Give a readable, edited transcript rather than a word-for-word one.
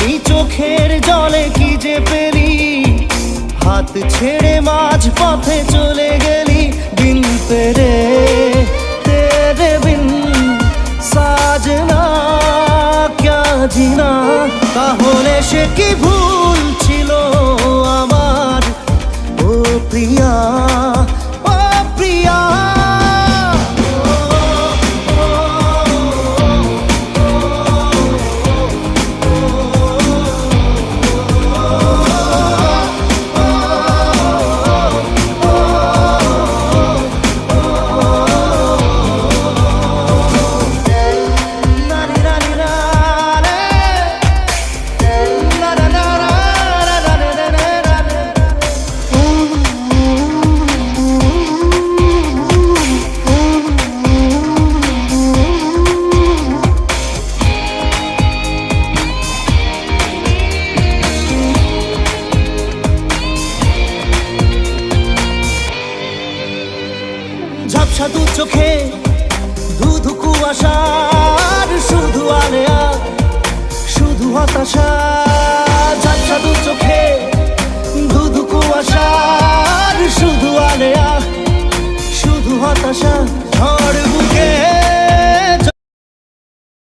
আমি চোখের জলে কি যে পেলি, হাত ছেড়ে মাঝ পথে চলে গেলি। বিন তেরে তেরে বিন সাজনা ক্যা জিনা। তাহলে সে কি ভুল ছিল আমার, ও প্রিয়া ও প্রিয়া। ঝাপসা দু চোখে ধু ধু কুয়াশা,